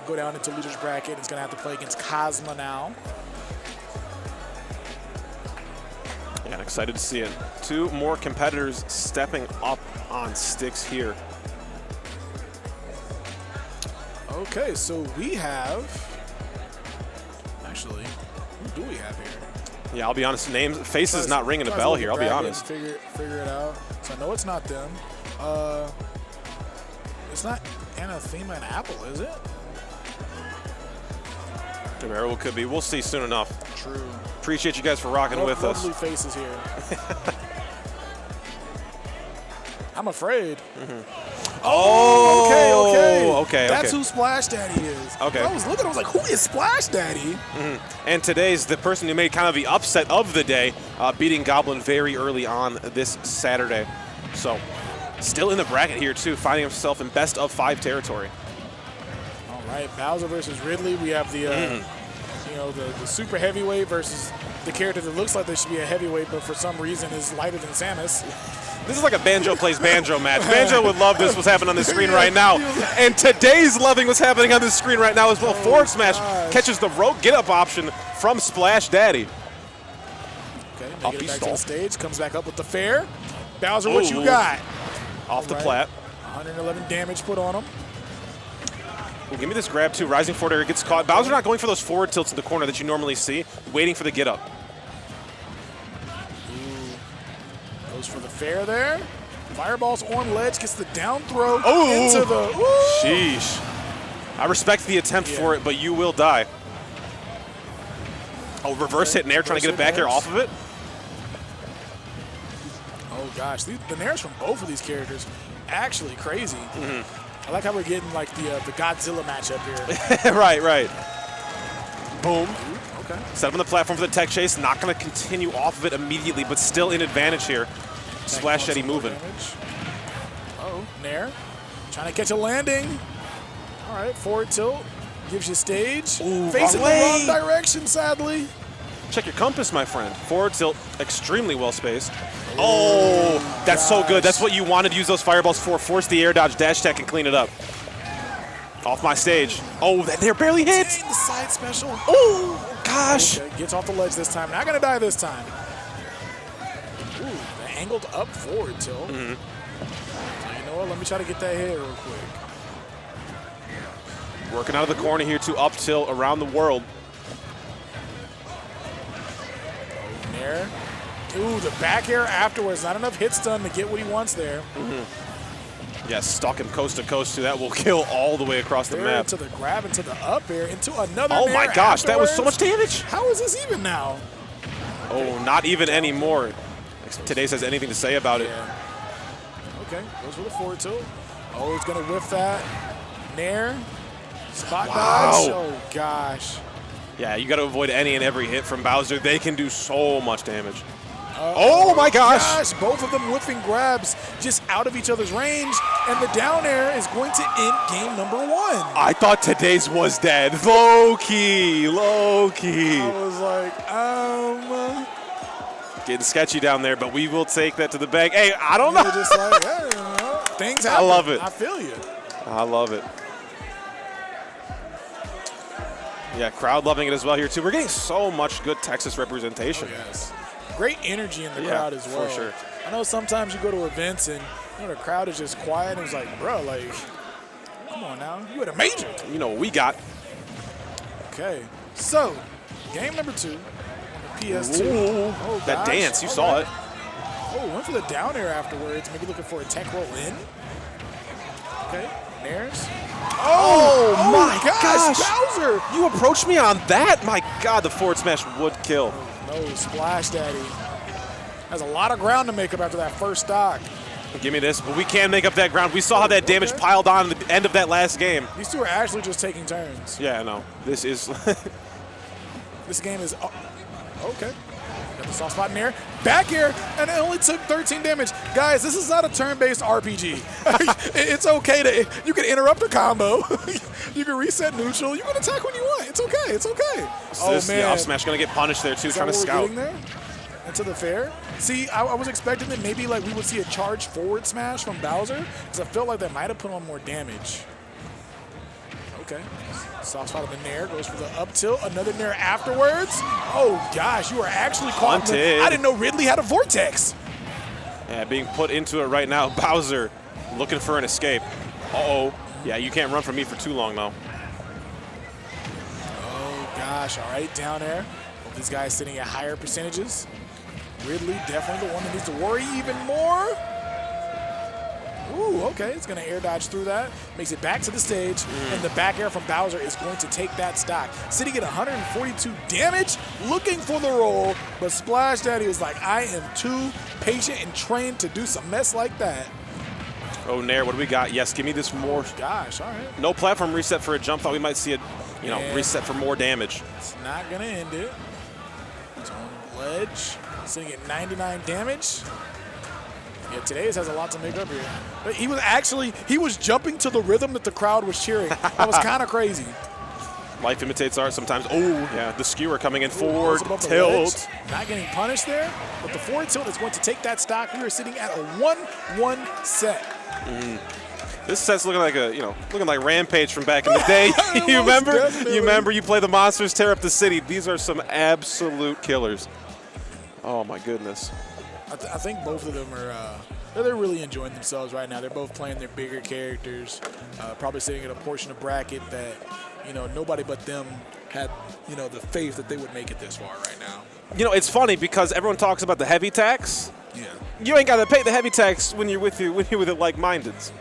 go down into loser's bracket. It's going to have to play against Cosma now. Yeah, I'm excited to see it. 2 more competitors stepping up on sticks here. Okay, so we have, actually, who do we have here? Yeah, I'll be honest, faces not ringing a bell here, I'll be honest. Figure it out. So I know it's not them. It's not Anathema and Apple, is it? Very well could be. We'll see soon enough. True. Appreciate you guys for rocking with us. Lovely faces here. I'm afraid. Oh, okay. That's who Splash Daddy is. Okay. I was looking, I was like, who is Splash Daddy? And today's the person who made kind of the upset of the day, beating Goblin very early on this Saturday. So, still in the bracket here too, finding himself in best of 5 territory. All right, Bowser versus Ridley. We have the, you know, the super heavyweight versus the character that looks like they should be a heavyweight, but for some reason is lighter than Samus. This is like a Banjo plays Banjo match. Banjo would love this, what's happening on the screen right now. And today's loving what's happening on the screen right now as well. Forward smash catches the rogue get-up option from Splash Daddy. Okay, make it back to the stage, comes back up with the fair. Bowser, what you got? Off the plat. 111 damage put on him. Well, give me this grab too. Rising forward air gets caught. Bowser not going for those forward tilts in the corner that you normally see, waiting for the get-up. Goes for the fair there. Fireball's on ledge, gets the down throw into the... Ooh. Sheesh. I respect the attempt for it, but you will die. Oh, reverse hit Nair, trying to get it back here off of it. Oh gosh, the Nairs from both of these characters, actually crazy. I like how we're getting like the Godzilla matchup here. Right. Boom. Okay. Set up on the platform for the tech chase. Not going to continue off of it immediately, but still in advantage here. Splash Daddy moving. Oh, Nair. Trying to catch a landing. All right, forward tilt. Gives you stage. Ooh, facing the wrong direction, sadly. Check your compass, my friend. Forward tilt, extremely well spaced. Oh, that's so good. That's what you wanted to use those fireballs for. Force the air dodge, dash tech, and clean it up. Off my stage. Oh, that there barely hits. The side special. Oh, gosh. Okay, gets off the ledge this time. Not going to die this time. Ooh, the angled up forward tilt. So you know what? Let me try to get that hit real quick. Working out of the corner here to up tilt around the world. Nair. Ooh, the back air afterwards. Not enough hits done to get what he wants there. Yes, stuck him coast to coast too. That will kill all the way across the map. Into the grab, into the up air, into another Oh my gosh, afterwards. that was so much damage. How is this even now? Oh, not even anymore. Today says anything to say about it. Okay, goes for the forward tilt. Oh, he's going to whiff that. Nair. Spot dodge. Oh, gosh. Yeah, you got to avoid any and every hit from Bowser. They can do so much damage. Oh my gosh. Both of them whiffing grabs just out of each other's range, and the down air is going to end game number 1. I thought today's was dead. Low key. I was like, Getting sketchy down there, but we will take that to the bank. Hey, I don't know. Just like, hey, things happen. I love it. I feel you. I love it. Yeah, crowd loving it as well here too. We're getting so much good Texas representation. Oh, yes. Great energy in the crowd as well. For sure. I know sometimes you go to events and the crowd is just quiet and it's like, bro, like, come on now, you at a major. You know what we got. Okay, so game number 2 on the PS2. Oh, that dance, you saw it. Oh, went for the down air afterwards. Maybe looking for a tech roll in. Okay, Nairs. Oh my gosh, Bowser! You approached me on that? My God, the forward smash would kill. No, Splash Daddy has a lot of ground to make up after that first stock. Give me this, but we can make up that ground. We saw how that damage piled on at the end of that last game. These two are actually just taking turns. Yeah, no. This is... This game is... okay. Got the soft spot in there. Back air, and it only took 13 damage. Guys, this is not a turn-based RPG. It's okay to... You can interrupt a combo. You can reset neutral. You can attack when you want. It's okay. It's okay. The up smash going to get punished there, too, trying to scout. Into the fair. See, I was expecting that maybe like we would see a charge forward smash from Bowser, because I felt like that might have put on more damage. okay. Soft spot of the nair, goes for the up tilt, another nair afterwards. Oh gosh, you are actually caught. I didn't know Ridley had a vortex. Yeah, being put into it right now. Bowser looking for an escape. Uh-oh. Yeah, you can't run from me for too long, though. Oh gosh, all right, down there. Hope these guys sitting at higher percentages. Ridley definitely the one that needs to worry even more. Ooh, okay, it's going to air dodge through that. Makes it back to the stage, and the back air from Bowser is going to take that stock. Sitting at 142 damage, looking for the roll, but Splash Daddy was like, I am too patient and trained to do some mess like that. Oh, Nair, what do we got? Yes, give me this more. Oh, gosh, all right. No platform reset for a jump. Thought we might see a, reset for more damage. It's not going to end it. It's on the ledge, sitting at 99 damage. Yeah, Today's has a lot to make up here. But he was jumping to the rhythm that the crowd was cheering. That was kind of crazy. Life imitates art sometimes. Oh, yeah, the skewer coming in forward tilt. Not getting punished there, but the forward tilt is going to take that stock. We are sitting at a 1-1 set. This set's looking like looking like Rampage from back in the day. You remember? You remember? You play the monsters, tear up the city. These are some absolute killers. Oh my goodness. I think both of them are they're really enjoying themselves right now. They're both playing their bigger characters, probably sitting at a portion of bracket that nobody but them had the faith that they would make it this far right now. It's funny because everyone talks about the heavy tax. Yeah. You ain't got to pay the heavy tax when you're with the like-mindeds.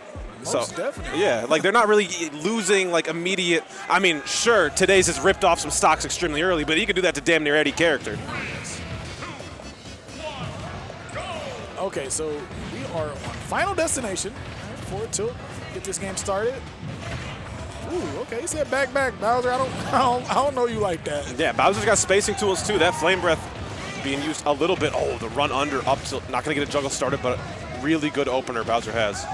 Most definitely. Yeah, like they're not really losing like immediate. I mean, sure, Today's has ripped off some stocks extremely early, but you can do that to damn near any character. Okay, so we are on Final Destination. Forward tilt, get this game started. Ooh, okay, he said back, Bowser. I don't know you like that. Yeah, Bowser's got spacing tools too. That Flame Breath being used a little bit. Oh, the run under up tilt. Not gonna get a juggle started, but really good opener Bowser has.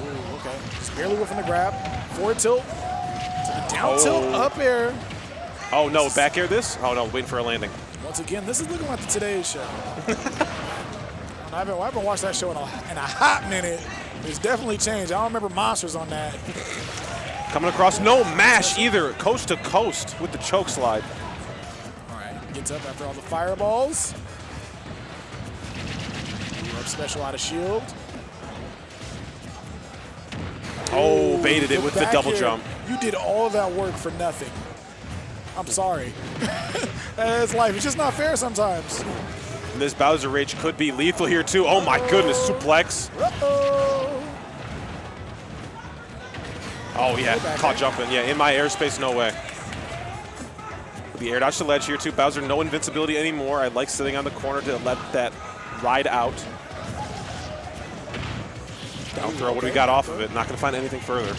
Ooh, okay, just barely whiffing the grab. Forward tilt, to the down tilt, up air. Oh no, back air this? Oh no, waiting for a landing. Once again, this is looking like the Today's show. I haven't watched that show in a hot minute. It's definitely changed. I don't remember monsters on that. Coming across, no mash either. Coast to coast with the choke slide. All right, gets up after all the fireballs. Up special out of shield. Oh, baited it with the double jump. You did all of that work for nothing. I'm sorry. That's life. It's just not fair sometimes. This Bowser Rage could be lethal here too. Oh my goodness, suplex. Oh yeah, caught jumping. Yeah, in my airspace, no way. The air dodge to ledge here too. Bowser, no invincibility anymore. I like sitting on the corner to let that ride out. Down throw, what do we got off of it? Not gonna find anything further.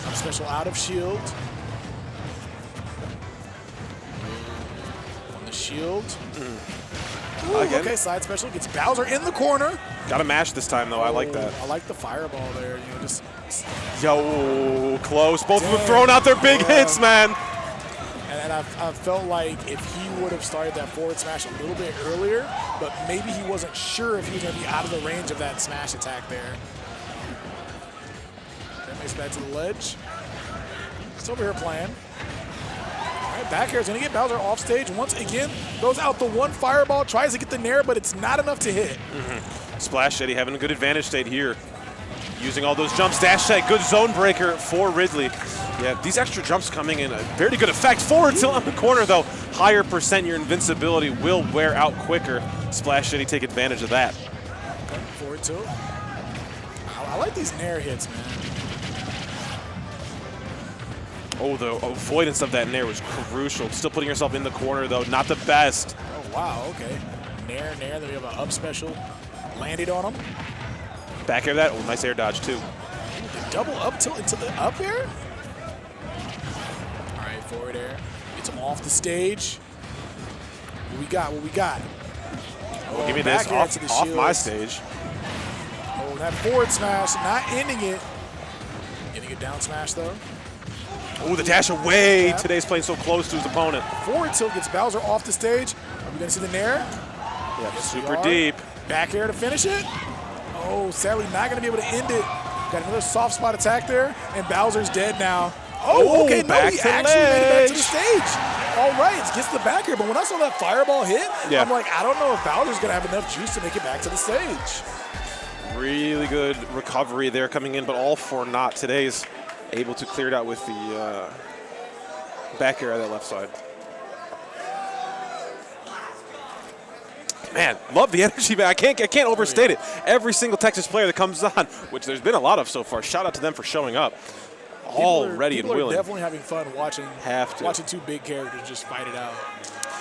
Up special out of shield. On the shield. Ooh, okay, side special gets Bowser in the corner. Got to mash this time, though. I like that. I like the fireball there. Yo, close. Both of them throwing out their big hits, man. And I felt like if he would have started that forward smash a little bit earlier, but maybe he wasn't sure if he was going to be out of the range of that smash attack there. That makes it back to the ledge. He's over here playing. Back air is going to get Bowser off stage once again. Goes out the one fireball, tries to get the nair, but it's not enough to hit. Splash Daddy having a good advantage state here. Using all those jumps. Dash tag, good zone breaker for Ridley. Yeah, these extra jumps coming in a very good effect. Forward tilt on the corner, though. Higher percent, your invincibility will wear out quicker. Splash Daddy take advantage of that. Forward tilt. I like these nair hits, man. Oh, the avoidance of that nair was crucial. Still putting yourself in the corner, though. Not the best. Oh, wow, okay. Nair, then we have an up special. Landed on him. Back air that. Oh, nice air dodge, too. Ooh, the double up tilt into the up air? All right, forward air. Gets him off the stage. What we got? Oh, give me this off my stage. Oh, that forward smash, not ending it. Getting a down smash, though. Oh, the dash away. Today's playing so close to his opponent. Forward tilt gets Bowser off the stage. Are we going to see the nair? Yeah, super deep. Back air to finish it. Oh, sadly not going to be able to end it. Got another soft spot attack there, and Bowser's dead now. Oh, okay, no, back he to actually made it back to the ledge. stage. All right, gets the back here, but when I saw that fireball hit, Yeah. I'm like, I don't know if Bowser's going to have enough juice to make it back to the stage. Really good recovery there coming in, but all for naught. Today's able to clear it out with the back air on that left side. Man, love the energy, man. I can't overstate it. Every single Texas player that comes on, which there's been a lot of so far, shout out to them for showing up. All ready and willing. People are definitely having fun watching two big characters just fight it out.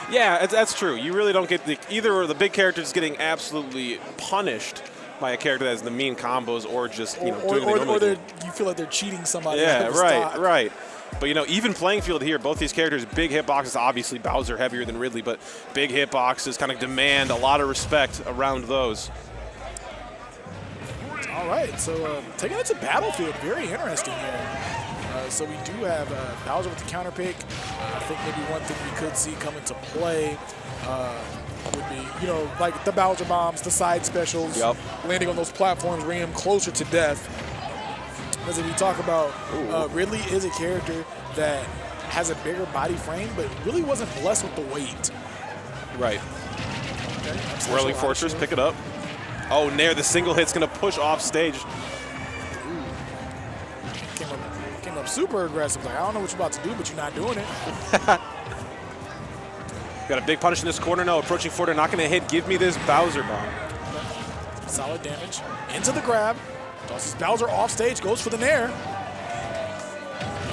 Yeah, that's true. You really don't get either the big characters getting absolutely punished by a character that has the mean combos, or just doing what they normally do. You feel like they're cheating somebody. Yeah, right. But even playing field here, both these characters, big hitboxes. Obviously, Bowser heavier than Ridley, but big hitboxes kind of demand a lot of respect around those. All right, so taking it to Battlefield, very interesting here. So we do have Bowser with the counter pick. I think maybe one thing we could see come into play would be, like the Bowser bombs, the side specials, landing on those platforms, bringing him closer to death. Because if you talk about Ridley is a character that has a bigger body frame, but really wasn't blessed with the weight. Right. Okay. Whirling Fortress, pick it up. Oh, Nair, the single hit's going to push off stage. Came up super aggressive. Like, I don't know what you're about to do, but you're not doing it. Got a big punish in this corner. No, approaching forward, not going to hit. Give me this Bowser bomb. Solid damage. Into the grab. Tosses Bowser off stage, goes for the Nair.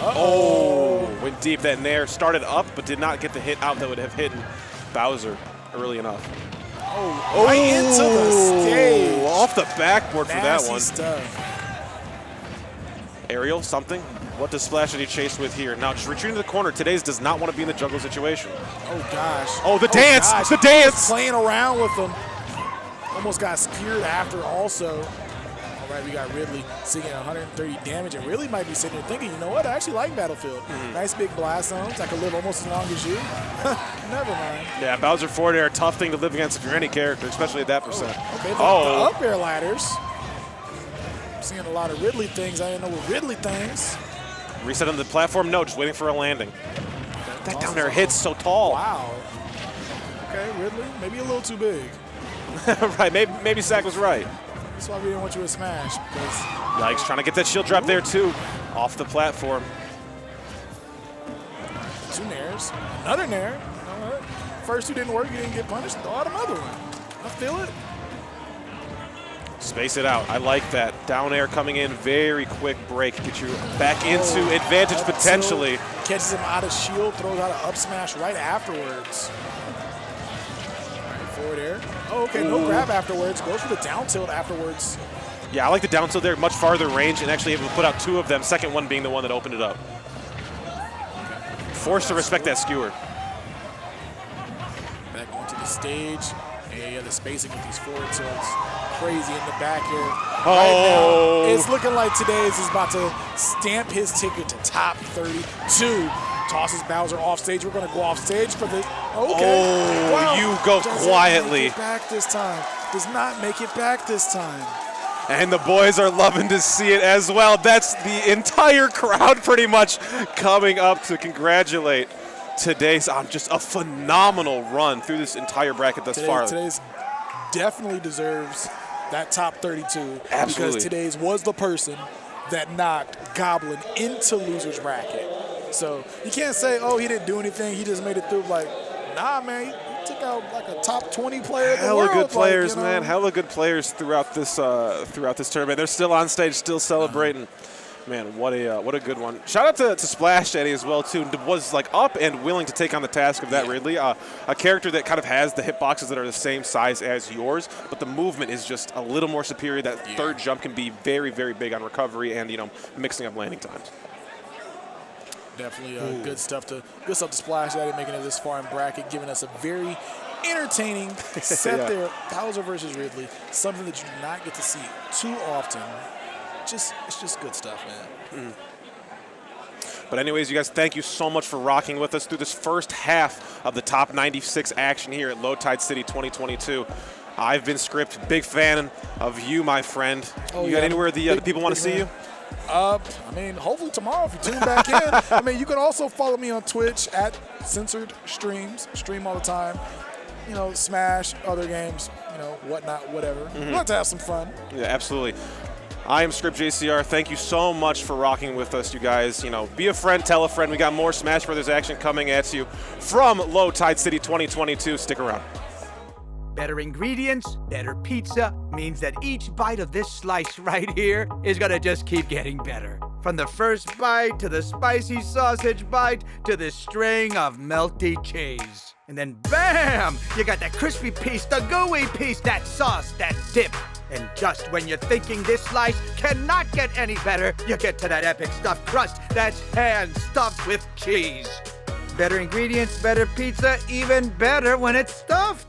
Oh, went deep. That Nair started up, but did not get the hit out that would have hit Bowser early enough. Right into the stage. Off the backboard for that one. Stuff. Aerial, something. What does Splash did he chase with here? Now just retreating to the corner. Today's does not want to be in the juggle situation. Oh gosh. Oh, the dance! Gosh. The dance! Playing around with them. Almost got speared after also. All right, we got Ridley seeing 130 damage, and Ridley might be sitting there thinking, you know what, I actually like Battlefield. Nice big blast zones. I could live almost as long as you. Never mind. Yeah, Bowser forward air, tough thing to live against if you're any character, especially at that percent. Okay, the up air ladders. I'm seeing a lot of Ridley things. I didn't know what Ridley things. Reset on the platform? No, just waiting for a landing. That down there hits so tall. Wow. Okay, Ridley, maybe a little too big. Right, maybe Zach was right. That's why we didn't want you to smash. Yikes, trying to get that shield drop there too. Off the platform. Two Nairs. Another Nair. You know what? First two didn't work, you didn't get punished. Throw out another one. I feel it. Space it out. I like that. Down air coming in, very quick break. Get you back into advantage potentially. Catches him out of shield, throws out an up smash right afterwards. Forward air. Oh, okay, no grab afterwards. Goes for the down tilt afterwards. Yeah, I like the down tilt there. Much farther range and actually able to put out two of them. Second one being the one that opened it up. Forced to respect that skewer. Back onto the stage. Yeah, the spacing with these forward tilts. Crazy in the back here. Oh! Right now, it's looking like Today's is about to stamp his ticket to top 32. Tosses Bowser off stage. We're going to go off stage for the. Okay. Oh, wow. you go quietly. Doesn't make it back this time. Does not make it back this time. And the boys are loving to see it as well. That's the entire crowd pretty much coming up to congratulate Today's on just a phenomenal run through this entire bracket thus far. Today's definitely deserves that top 32. Absolutely. Because Today's was the person that knocked Goblin into loser's bracket. So you can't say, oh, he didn't do anything, he just made it through. Like, nah, man, he took out like a top 20 player in the world. Hella good players, like, you know? man. Hella good players throughout this tournament. They're still on stage, still celebrating. Man, what a good one. Shout out to Splash Daddy as well, too. Was like up and willing to take on the task of that Ridley. A character that kind of has the hitboxes that are the same size as yours, but the movement is just a little more superior. That third jump can be very, very big on recovery and, mixing up landing times. Definitely good stuff to Splash Daddy making it this far in bracket, giving us a very entertaining set there. Bowser versus Ridley, something that you do not get to see too often. It's just good stuff, man. But anyways, you guys, thank you so much for rocking with us through this first half of the top 96 action here at Low Tide City 2022. I've been Script, big fan of you, my friend. You got anywhere the people want to see you? I mean, hopefully tomorrow if you tune back in. I mean, you can also follow me on Twitch at Censored Streams. Stream all the time. You know, Smash, other games, you know, whatnot, whatever. We like to have some fun. Yeah, absolutely. I am Script JCR. Thank you so much for rocking with us, you guys. You know, be a friend, tell a friend. We got more Smash Brothers action coming at you from Low Tide City 2022. Stick around. Better ingredients, better pizza means that each bite of this slice right here is gonna just keep getting better. From the first bite to the spicy sausage bite to the string of melty cheese. And then bam! You got that crispy piece, the gooey piece, that sauce, that dip. And just when you're thinking this slice cannot get any better, you get to that epic stuffed crust that's hand stuffed with cheese. Better ingredients, better pizza, even better when it's stuffed.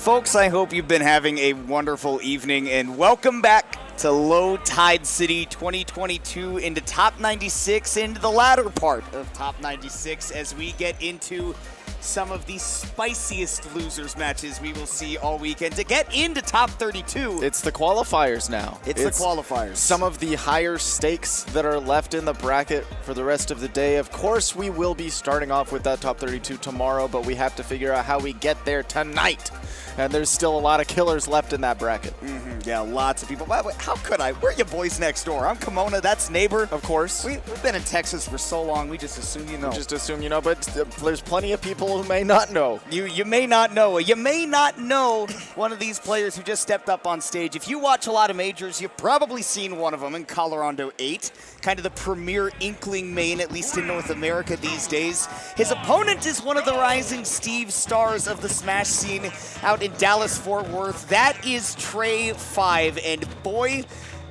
Folks, I hope you've been having a wonderful evening, and welcome back to Low Tide City 2022 into Top 96, into the latter part of Top 96 as we get into some of the spiciest losers matches we will see all weekend. To get into Top 32, it's the qualifiers now. It's the qualifiers. Some of the higher stakes that are left in the bracket for the rest of the day. Of course, we will be starting off with that Top 32 tomorrow, but we have to figure out how we get there tonight. And there's still a lot of killers left in that bracket. Yeah, lots of people. How could I? We're your boys next door. I'm Kimona, that's Neighbor. Of course. We've been in Texas for so long, we just assume you know. Just assume you know, but there's plenty of people who may not know. You may not know. You may not know one of these players who just stepped up on stage. If you watch a lot of majors, you've probably seen one of them in Colorado 8, kind of the premier Inkling main, at least in North America these days. His opponent is one of the rising Steve stars of the Smash scene out in Dallas-Fort Worth. That is Trey 5, and boy,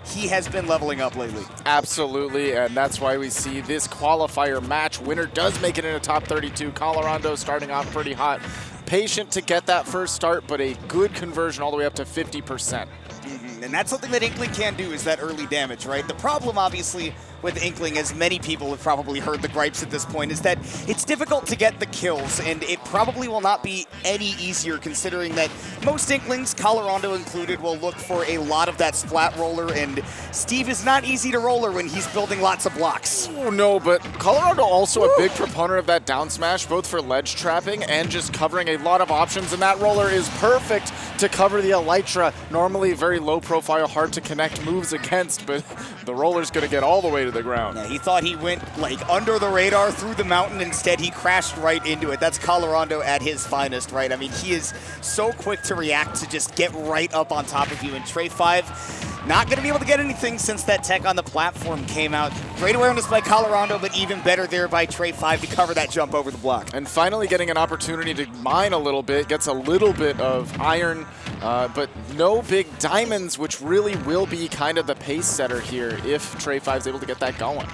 he has been leveling up lately. Absolutely, and that's why we see this qualifier match. Winner does make it into top 32. Colorado starting off pretty hot. Patient to get that first start, but a good conversion all the way up to 50%. And that's something that Inkling can do, is that early damage, right? The problem, obviously, with Inkling, as many people have probably heard the gripes at this point, is that it's difficult to get the kills, and it probably will not be any easier considering that most Inklings, Colorado included, will look for a lot of that splat roller, and Steve is not easy to roller when he's building lots of blocks. Oh, no, but Colorado also a big proponent of that down smash, both for ledge trapping and just covering a lot of options, and that roller is perfect to cover the Elytra. Normally very low profile, hard to connect moves against, but the roller's going to get all the way to the ground. Yeah, he thought he went like under the radar through the mountain. Instead, he crashed right into it. That's Colorado at his finest, right? I mean, he is so quick to react, to just get right up on top of you. And Trey 5, not going to be able to get anything since that tech on the platform came out. Great awareness by Colorado, but even better there by Trey 5 to cover that jump over the block. And finally getting an opportunity to mine a little bit, gets a little bit of iron, but no big diamonds, which really will be kind of the pace setter here if Trey 5 is able to get that going.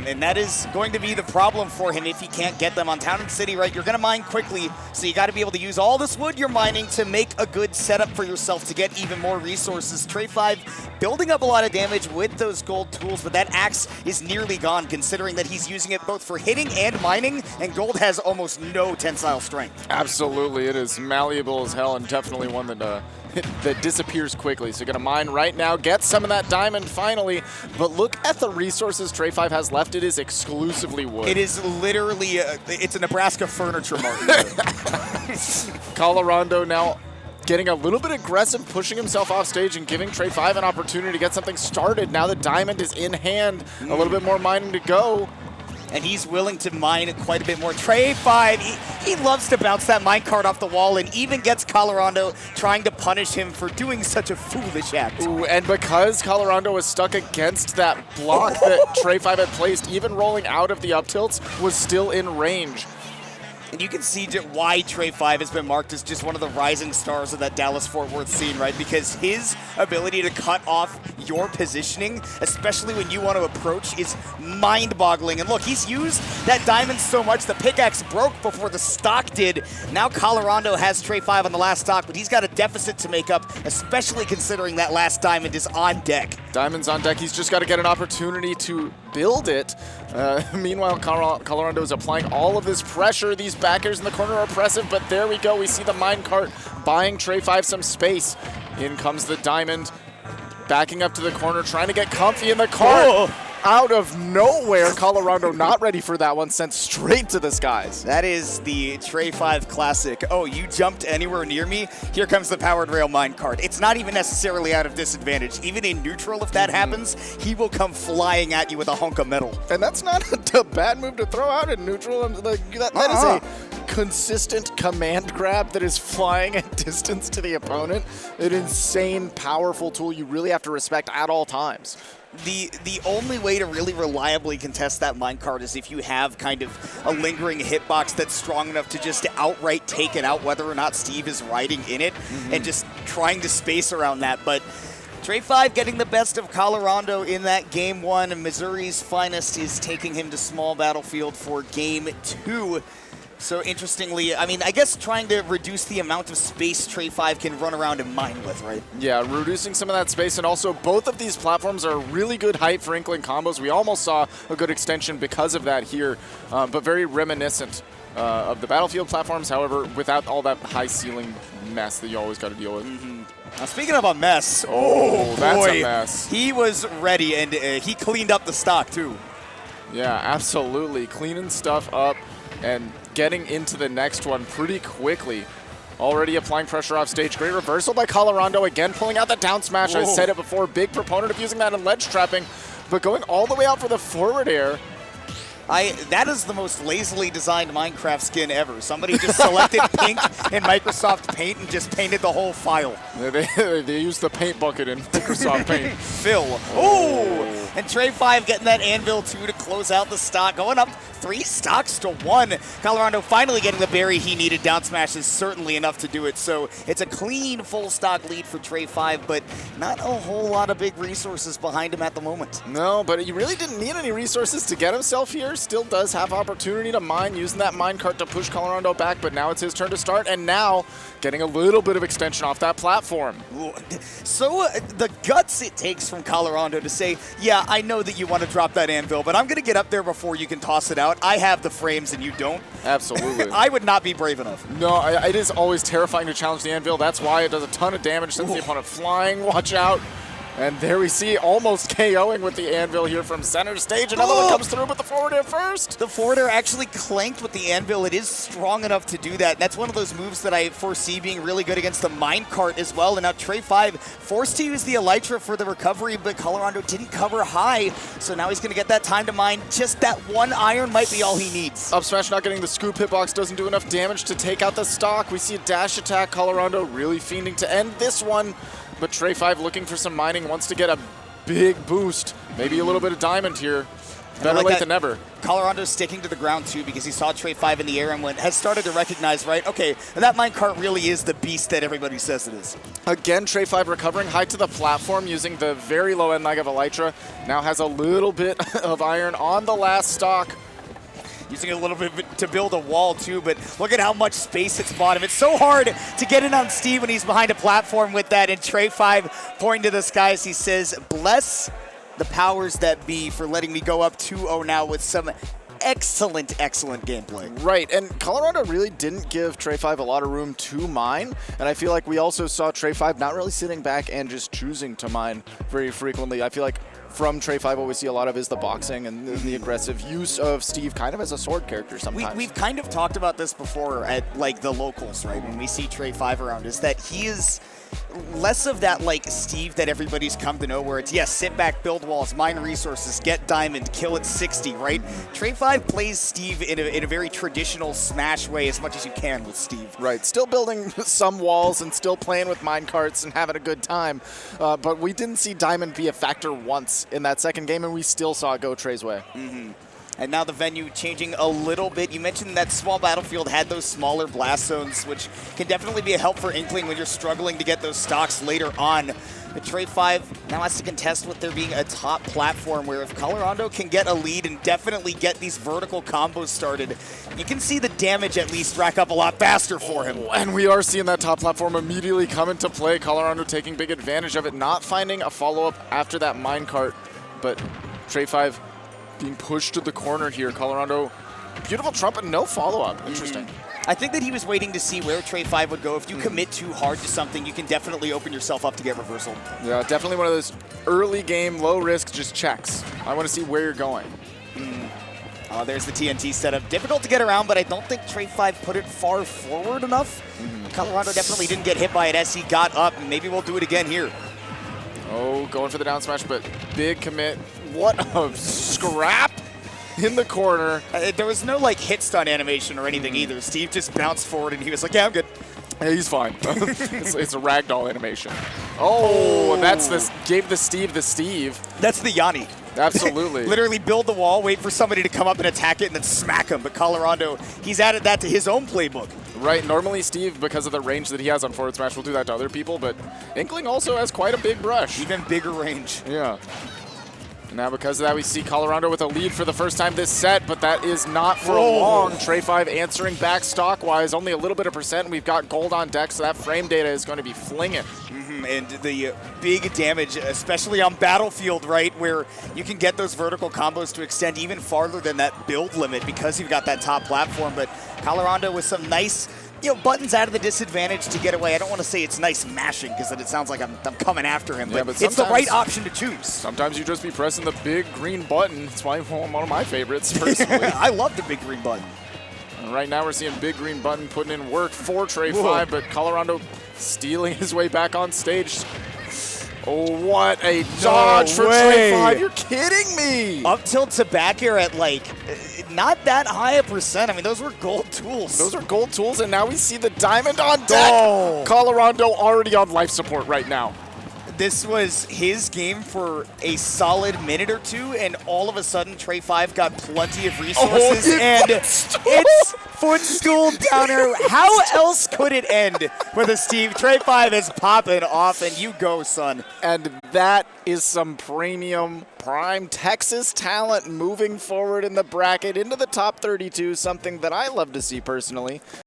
And that is going to be the problem for him if he can't get them on Town and City, right? You're going to mine quickly, so you got to be able to use all this wood you're mining to make a good setup for yourself to get even more resources. Trey 5 building up a lot of damage with those gold tools, but that axe is nearly gone considering that he's using it both for hitting and mining, and gold has almost no tensile strength. Absolutely, it is malleable as hell and definitely one that that disappears quickly. So gonna mine right now, get some of that diamond finally, but look at the resources Trey 5 has left. It is exclusively wood. It is literally, it's a Nebraska furniture market. Colorado now getting a little bit aggressive, pushing himself off stage and giving Trey 5 an opportunity to get something started. Now the diamond is in hand, a little bit more mining to go. And he's willing to mine quite a bit more. Trey 5, he loves to bounce that minecart off the wall and even gets Colorado trying to punish him for doing such a foolish act. Ooh, and because Colorado was stuck against that block that Trey 5 had placed, even rolling out of the up tilts was still in range. And you can see why Trey 5 has been marked as just one of the rising stars of that Dallas-Fort Worth scene, right? Because his ability to cut off your positioning, especially when you want to approach, is mind-boggling. And look, he's used that diamond so much, the pickaxe broke before the stock did. Now Colorado has Trey 5 on the last stock, but he's got a deficit to make up, especially considering that last diamond is on deck. Diamond's on deck. He's just got to get an opportunity to build it. Meanwhile, Colorado is applying all of this pressure. These backers in the corner are oppressive, but there we go. We see the minecart buying Trey 5 some space. In comes the diamond, backing up to the corner, trying to get comfy in the cart. Oh. Out of nowhere, Colorado not ready for that one, sent straight to the skies. That is the Trey 5 classic. Oh, you jumped anywhere near me? Here comes the powered rail minecart. It's not even necessarily out of disadvantage. Even in neutral, if that happens, he will come flying at you with a hunk of metal. And that's not a bad move to throw out in neutral. That is a consistent command grab that is flying at distance to the opponent. An insane, powerful tool you really have to respect at all times. The only way to really reliably contest that minecart is if you have kind of a lingering hitbox that's strong enough to just outright take it out, whether or not Steve is riding in it, and just trying to space around that. But Trey 5 getting the best of Colorado in that Game 1, and Missouri's finest is taking him to small battlefield for Game 2. So interestingly, I mean, I guess trying to reduce the amount of space Trey5 can run around and mine with, right? Yeah, reducing some of that space, and also both of these platforms are really good height for Inkling combos. We almost saw a good extension because of that here, but very reminiscent of the Battlefield platforms, however, without all that high ceiling mess that you always got to deal with. Now, speaking of a mess, that's boy, a mess. He was ready, and he cleaned up the stock, too. Yeah, absolutely. Cleaning stuff up and getting into the next one pretty quickly. Already applying pressure off stage. Great reversal by Colorado, again pulling out the down smash. I said it before, big proponent of using that in ledge trapping, but going all the way out for the forward air. That is the most lazily designed Minecraft skin ever. Somebody just selected pink in Microsoft Paint and just painted the whole file. They used the paint bucket in Microsoft Paint. Phil. Oh! And Trey5 getting that anvil, too, to close out the stock. Going up 3 stocks to 1. Colorado finally getting the berry he needed. Down smash is certainly enough to do it. So it's a clean full stock lead for Trey5, but not a whole lot of big resources behind him at the moment. No, but he really didn't need any resources to get himself here. Still does have opportunity to mine, using that minecart to push Colorado back, but now it's his turn to start, and now getting a little bit of extension off that platform. So the guts it takes from Colorado to say, yeah, I know that you want to drop that anvil, but I'm going to get up there before you can toss it out. I have the frames and you don't. Absolutely. I would not be brave enough. No, it is always terrifying to challenge the anvil. That's why it does a ton of damage, sends the opponent flying. Watch out. And there we see almost KOing with the anvil here from center stage. Another one comes through, but the forward air first. The forward air actually clanked with the anvil. It is strong enough to do that. And that's one of those moves that I foresee being really good against the minecart as well. And now Trey5 forced to use the Elytra for the recovery, but Colorado didn't cover high. So now he's going to get that time to mine. Just that one iron might be all he needs. Up smash not getting the scoop hitbox doesn't do enough damage to take out the stock. We see a dash attack. Colorado really fiending to end this one. But Trey5 looking for some mining, wants to get a big boost. Maybe a little bit of diamond here. Better late than never. Colorado's sticking to the ground too because he saw Trey5 in the air and has started to recognize, right, okay, that minecart really is the beast that everybody says it is. Again, Trey5 recovering high to the platform using the very low end leg of Elytra. Now has a little bit of iron on the last stock. Using a little bit to build a wall too, but look at how much space it's bought him. It's so hard to get in on Steve when he's behind a platform with that, and Trey5 pointing to the skies, he says, bless the powers that be for letting me go up 2-0 now with some excellent gameplay. Right, and Colorado really didn't give Trey5 a lot of room to mine, and I feel like we also saw Trey5 not really sitting back and just choosing to mine very frequently. I feel like from Trey5, what we see a lot of is the boxing and the aggressive use of Steve kind of as a sword character sometimes. We've kind of talked about this before at like the locals, right? When we see Trey5 around, is that he is less of that like Steve that everybody's come to know where it's, yes, sit back, build walls, mine resources, get diamond, kill at 60, right? Trey5 plays Steve in a very traditional Smash way as much as you can with Steve. Right, still building some walls and still playing with minecarts and having a good time. But we didn't see diamond be a factor once in that second game, and we still saw it go Trey's way. And now the venue changing a little bit. You mentioned that small battlefield had those smaller blast zones, which can definitely be a help for Inkling when you're struggling to get those stocks later on. But Trey5 now has to contest with there being a top platform where if Colorado can get a lead and definitely get these vertical combos started, you can see the damage at least rack up a lot faster for him. And we are seeing that top platform immediately come into play. Colorado taking big advantage of it, not finding a follow-up after that minecart, but Trey5 being pushed to the corner here. Colorado, beautiful trumpet, no follow-up. Interesting. I think that he was waiting to see where Trey5 would go. If you commit too hard to something, you can definitely open yourself up to get reversal. Yeah, definitely one of those early game, low risk, just checks. I want to see where you're going. There's the TNT setup. Difficult to get around, but I don't think Trey5 put it far forward enough. Colorado definitely didn't get hit by it as he got up, and maybe we'll do it again here. Oh, going for the down smash, but big commit. What a scrap in the corner. There was no like hit stun animation or anything either. Steve just bounced forward and he was like, yeah, I'm good. Yeah, he's fine. it's a ragdoll animation. Oh, that's this. Gave the Steve the Steve. That's the Yanni. Absolutely. Literally build the wall, wait for somebody to come up and attack it, and then smack him. But Colorado, he's added that to his own playbook. Right, normally Steve, because of the range that he has on forward smash, will do that to other people, but Inkling also has quite a big brush. Even bigger range. Yeah. Now because of that, we see Colorado with a lead for the first time this set, but that is not for long. Trey5 answering back stock-wise, only a little bit of percent. We've got gold on deck, so that frame data is going to be flinging. And the big damage, especially on Battlefield, right, where you can get those vertical combos to extend even farther than that build limit because you've got that top platform. But Colorado with some nice, buttons out of the disadvantage to get away. I don't want to say it's nice mashing because then it sounds like I'm coming after him, but it's the right option to choose. Sometimes you just be pressing the big green button. It's one of my favorites, personally. I love the big green button. And right now we're seeing big green button putting in work for Trey5, but Colorado stealing his way back on stage. Oh, what a dodge for Trey5. You're kidding me. Up tilt to back air at not that high a percent. I mean, those were gold tools. Those are gold tools, and now we see the diamond on deck. Oh. Colorado already on life support right now. This was his game for a solid minute or two, and all of a sudden, Trey5 got plenty of resources, and it's footstool downer. How else could it end with a Steve? Trey5 is popping off, and you go, son. And that is some premium prime Texas talent moving forward in the bracket into the top 32, something that I love to see personally.